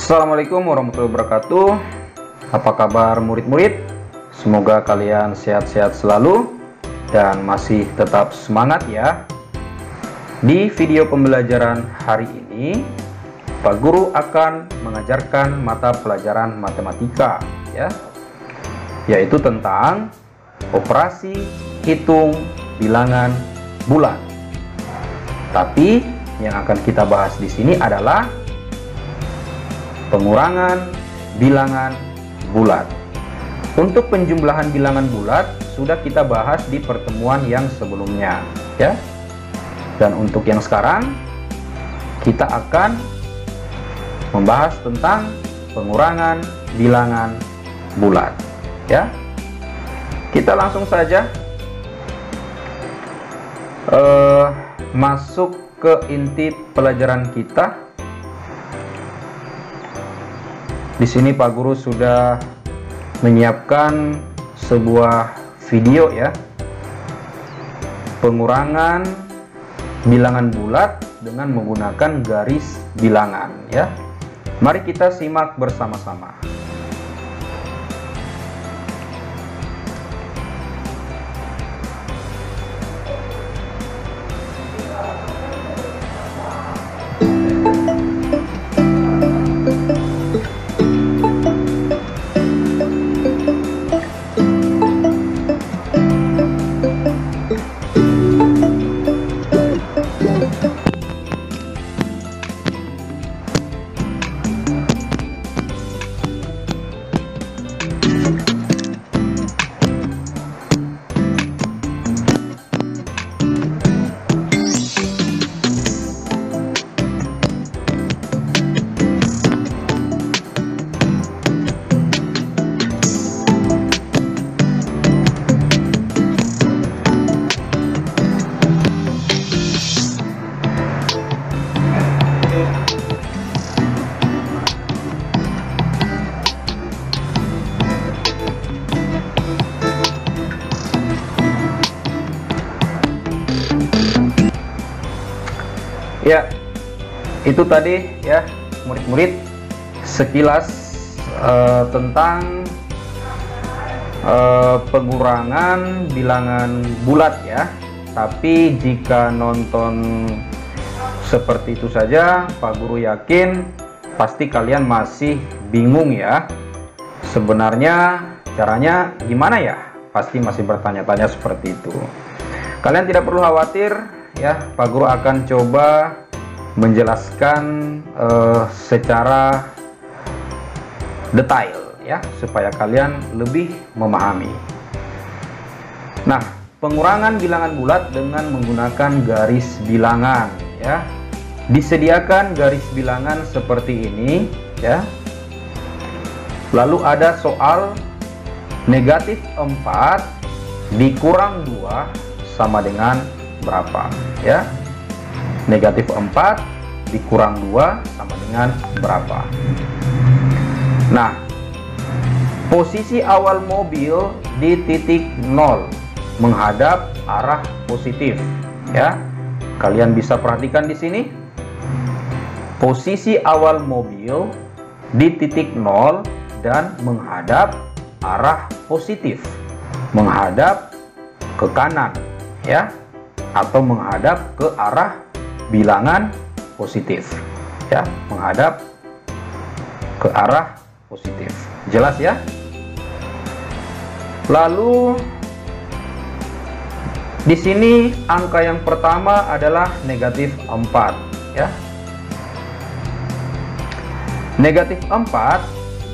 Assalamualaikum warahmatullahi wabarakatuh. Apa kabar murid-murid? Semoga kalian sehat-sehat selalu dan masih tetap semangat ya. Di video pembelajaran hari ini, Pak Guru akan mengajarkan mata pelajaran matematika ya, yaitu tentang operasi hitung bilangan bulat. Tapi yang akan kita bahas di sini adalah pengurangan bilangan bulat. Untuk penjumlahan bilangan bulat sudah kita bahas di pertemuan yang sebelumnya ya. Dan untuk yang sekarang kita akan membahas tentang pengurangan bilangan bulat ya. Kita langsung saja masuk ke inti pelajaran kita. Di sini Pak Guru sudah menyiapkan sebuah video ya, pengurangan bilangan bulat dengan menggunakan garis bilangan ya. Mari kita simak bersama-sama. Ya, itu tadi ya murid-murid sekilas tentang pengurangan bilangan bulat ya. Tapi jika nonton seperti itu saja, Pak Guru yakin pasti kalian masih bingung ya. Sebenarnya caranya gimana ya? Pasti masih bertanya-tanya seperti itu. Kalian tidak perlu khawatir ya, Pak Guru akan coba menjelaskan secara detail ya, supaya kalian lebih memahami. Nah, pengurangan bilangan bulat dengan menggunakan garis bilangan ya. Disediakan garis bilangan seperti ini ya. Lalu ada soal negatif 4 dikurang 2 sama dengan berapa ya. Negatif 4 dikurang 2 sama dengan berapa. Nah, posisi awal mobil di titik 0 menghadap arah positif ya. Kalian bisa perhatikan di sini. Posisi awal mobil di titik 0 dan menghadap arah positif, menghadap ke kanan ya, atau menghadap ke arah bilangan positif ya, menghadap ke arah positif. Jelas ya? Lalu di sini angka yang pertama adalah negatif 4 ya. Negatif 4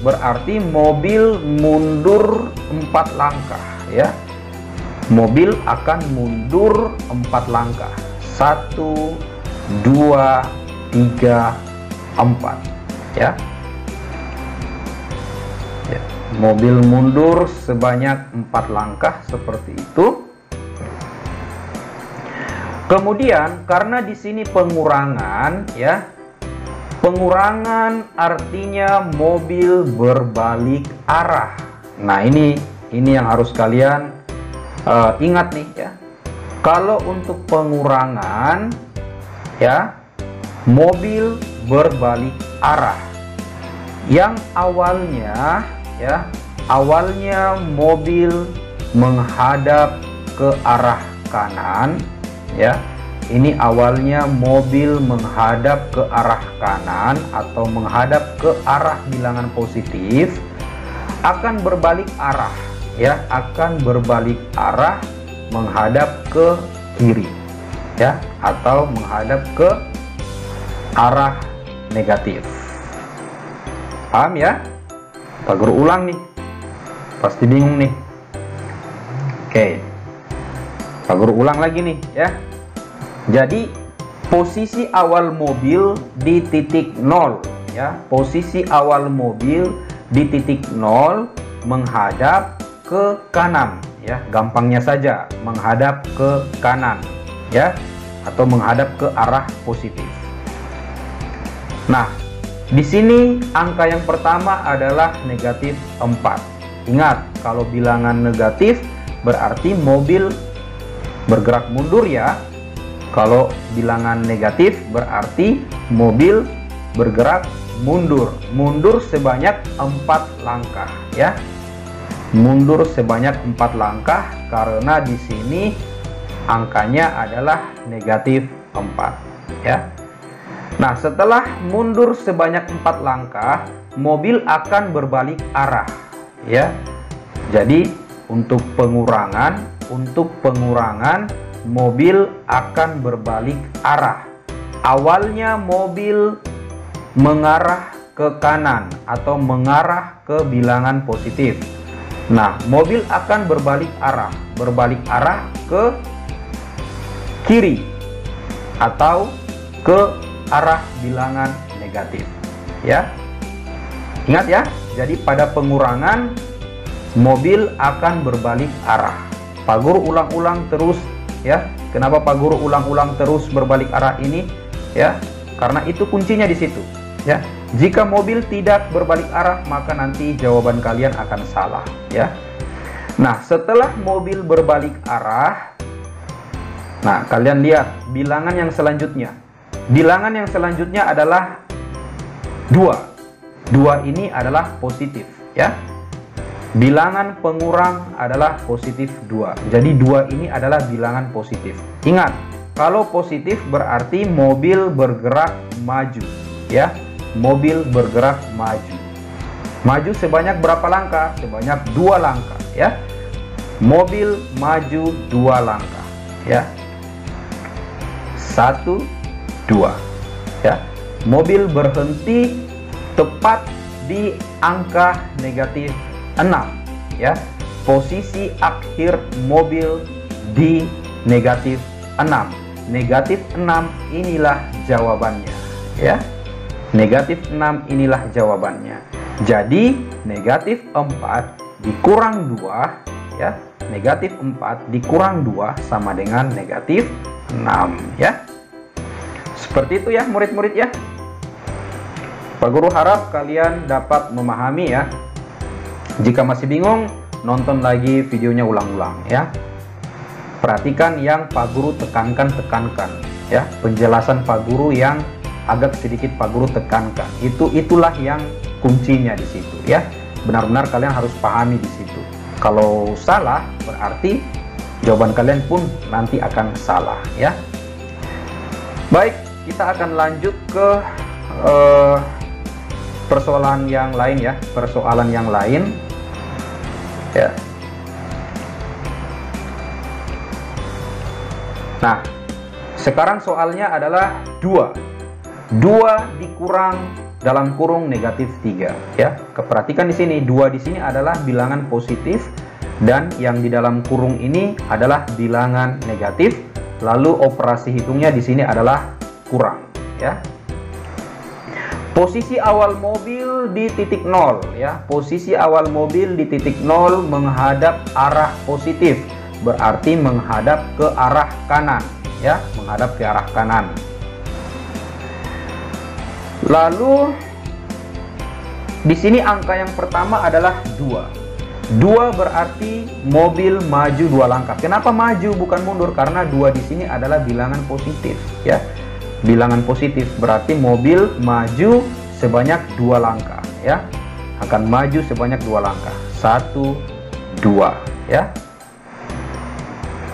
berarti mobil mundur 4 langkah ya. Mobil akan mundur 4 langkah. 1, 2, 3, 4 ya. Mobil mundur sebanyak 4 langkah seperti itu. Kemudian karena di sini pengurangan ya. Pengurangan artinya mobil berbalik arah. Nah, ini yang harus kalian ingat nih ya. Kalau untuk pengurangan ya, mobil berbalik arah. yang awalnya ya, awalnya mobil menghadap ke arah kanan ya. Ini awalnya mobil menghadap ke arah kanan atau menghadap ke arah bilangan positif, akan berbalik arah ya, akan berbalik arah menghadap ke kiri ya, atau menghadap ke arah negatif. Paham ya? Pak Guru ulang nih, pasti bingung nih. Oke, Pak Guru ulang lagi nih ya. Jadi posisi awal mobil di titik 0 ya, posisi awal mobil di titik 0 menghadap ke kanan ya, gampangnya saja menghadap ke kanan ya, atau menghadap ke arah positif. Nah, di sini angka yang pertama adalah negatif 4. Ingat, kalau bilangan negatif berarti mobil bergerak mundur ya. Kalau bilangan negatif berarti mobil bergerak mundur. Mundur sebanyak 4 langkah ya. Mundur sebanyak 4 langkah karena di sini angkanya adalah negatif 4 ya. Nah, setelah mundur sebanyak 4 langkah, mobil akan berbalik arah ya. Jadi untuk pengurangan mobil akan berbalik arah. Awalnya mobil mengarah ke kanan atau mengarah ke bilangan positif. Nah, mobil akan berbalik arah ke kiri atau ke arah bilangan negatif ya. Ingat ya, jadi pada pengurangan mobil akan berbalik arah. Pak Guru ulang-ulang terus ya. Kenapa Pak Guru ulang-ulang terus berbalik arah ini ya? Karena itu kuncinya di situ ya. Jika mobil tidak berbalik arah, maka nanti jawaban kalian akan salah ya. Nah, setelah mobil berbalik arah, nah kalian lihat bilangan yang selanjutnya. Bilangan yang selanjutnya adalah 2. 2 ini adalah positif ya. Bilangan pengurang adalah positif 2. Jadi 2 ini adalah bilangan positif. Ingat, kalau positif berarti mobil bergerak maju ya. Mobil bergerak maju. Maju sebanyak berapa langkah? Sebanyak 2 langkah ya. Mobil maju 2 langkah ya. 1, 2 ya. Mobil berhenti tepat di angka negatif 6 ya. Posisi akhir mobil di negatif 6. Negatif 6 inilah jawabannya ya. Negatif 6 inilah jawabannya. Jadi negatif 4 dikurang 2 ya. Negatif 4 dikurang 2 sama dengan negatif 6 ya. Seperti itu ya murid-murid ya. Pak Guru harap kalian dapat memahami ya. Jika masih bingung, nonton lagi videonya ulang-ulang ya. Perhatikan yang Pak Guru tekankan ya. Penjelasan Pak Guru yang agak sedikit Pak Guru tekankan. Itulah yang kuncinya di situ ya. Benar-benar kalian harus pahami di situ. Kalau salah berarti jawaban kalian pun nanti akan salah ya. Baik, kita akan lanjut ke persoalan yang lain ya. Persoalan yang lain ya. Nah, sekarang soalnya adalah 2 dikurang dalam kurung negatif 3 ya. Perhatikan di sini, 2 di sini adalah bilangan positif dan yang di dalam kurung ini adalah bilangan negatif. Lalu operasi hitungnya di sini adalah kurang ya. Posisi awal mobil di titik 0 ya. Posisi awal mobil di titik 0 menghadap arah positif, berarti menghadap ke arah kanan ya, menghadap ke arah kanan. Lalu di sini angka yang pertama adalah 2. 2 berarti mobil maju 2 langkah. Kenapa maju bukan mundur? Karena 2 di sini adalah bilangan positif ya. Bilangan positif berarti mobil maju sebanyak 2 langkah ya, akan maju sebanyak 2 langkah. 1, 2 ya.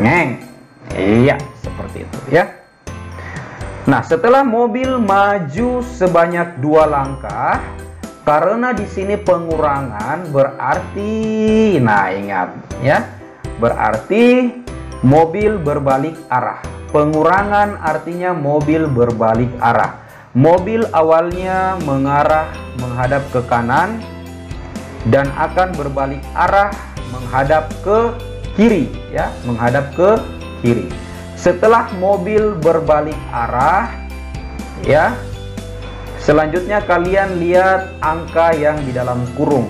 Ngeng. Iya, seperti itu ya. Nah, setelah mobil maju sebanyak 2 langkah, karena di sini pengurangan berarti, nah ingat ya, berarti mobil berbalik arah. Pengurangan artinya mobil berbalik arah. Mobil awalnya mengarah menghadap ke kanan dan akan berbalik arah menghadap ke kiri ya, menghadap ke kiri. Setelah mobil berbalik arah ya, selanjutnya kalian lihat angka yang di dalam kurung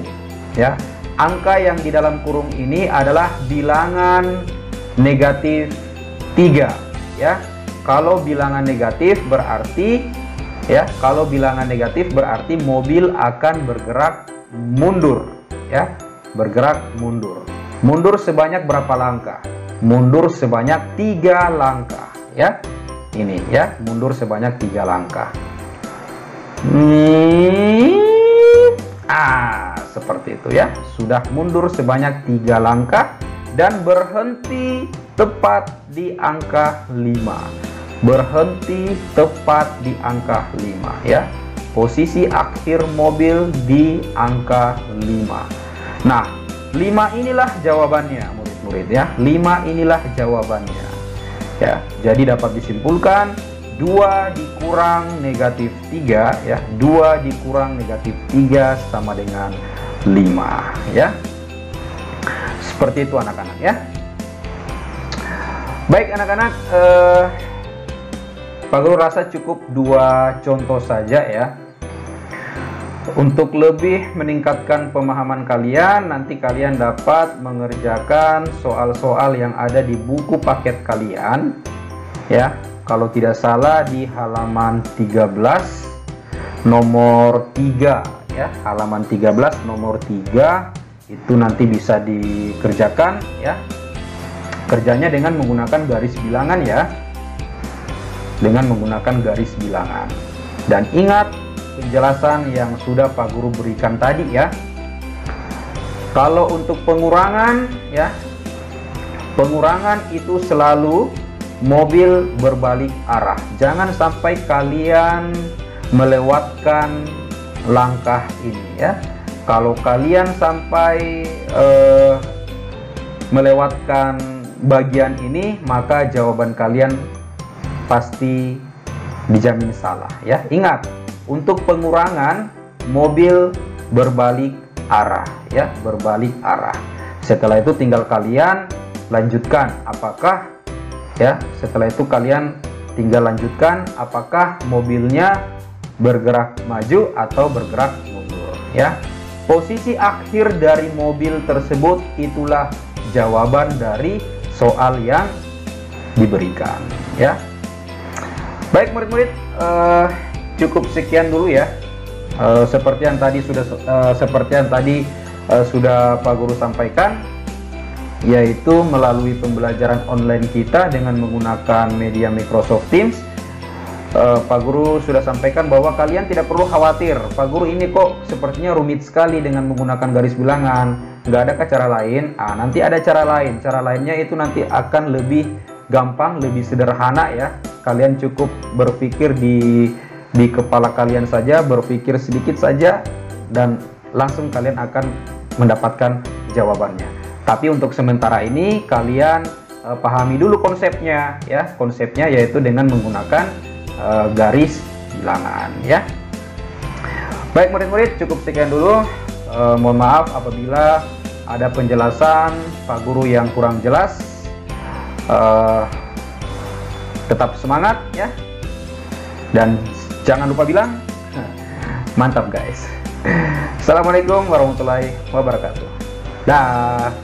ya. Angka yang di dalam kurung ini adalah bilangan negatif 3 ya. Kalau bilangan negatif berarti ya, kalau bilangan negatif berarti mobil akan bergerak mundur ya, bergerak mundur. Mundur sebanyak berapa langkah? Mundur sebanyak 3 langkah ya. Ini ya, mundur sebanyak 3 langkah. Seperti itu ya. Sudah mundur sebanyak 3 langkah dan berhenti tepat di angka 5. Berhenti tepat di angka 5 ya. Posisi akhir mobil di angka 5. Nah, 5 inilah jawabannya murid-murid ya. 5 inilah jawabannya ya. Jadi dapat disimpulkan 2 dikurang negatif 3 ya, 2 dikurang negatif 3 sama dengan 5 ya. Seperti itu anak-anak ya. Baik anak-anak, Pak Guru rasa cukup 2 contoh saja ya. Untuk lebih meningkatkan pemahaman kalian, nanti kalian dapat mengerjakan soal-soal yang ada di buku paket kalian ya. Kalau tidak salah di halaman 13 nomor 3 ya, halaman 13 nomor 3 itu nanti bisa dikerjakan ya. Kerjanya dengan menggunakan garis bilangan ya. Dengan menggunakan garis bilangan. Dan ingat penjelasan yang sudah Pak Guru berikan tadi ya. Kalau untuk pengurangan ya, pengurangan itu selalu mobil berbalik arah. Jangan sampai kalian melewatkan langkah ini ya. Kalau kalian sampai melewatkan bagian ini, maka jawaban kalian pasti dijamin salah ya. Ingat, untuk pengurangan mobil berbalik arah ya, berbalik arah. Setelah itu tinggal kalian lanjutkan apakah ya, setelah itu kalian tinggal lanjutkan apakah mobilnya bergerak maju atau bergerak mundur ya. Posisi akhir dari mobil tersebut itulah jawaban dari soal yang diberikan ya. Baik murid-murid, cukup sekian dulu ya. Seperti yang tadi sudah Pak Guru sampaikan, yaitu melalui pembelajaran online kita dengan menggunakan media Microsoft Teams. Pak Guru sudah sampaikan bahwa kalian tidak perlu khawatir, Pak Guru ini kok sepertinya rumit sekali dengan menggunakan garis bilangan, nggak adakah cara lain? Nanti ada cara lain. Cara lainnya itu nanti akan lebih gampang, lebih sederhana ya. Kalian cukup berpikir di kepala kalian saja, berpikir sedikit saja, dan langsung kalian akan mendapatkan jawabannya. Tapi untuk sementara ini kalian pahami dulu konsepnya ya. Konsepnya yaitu dengan menggunakan garis bilangan ya. Baik murid-murid, cukup sekian dulu. Mohon maaf apabila ada penjelasan Pak Guru yang kurang jelas. Tetap semangat ya, dan jangan lupa bilang mantap guys. Assalamualaikum warahmatullahi wabarakatuh. Dah.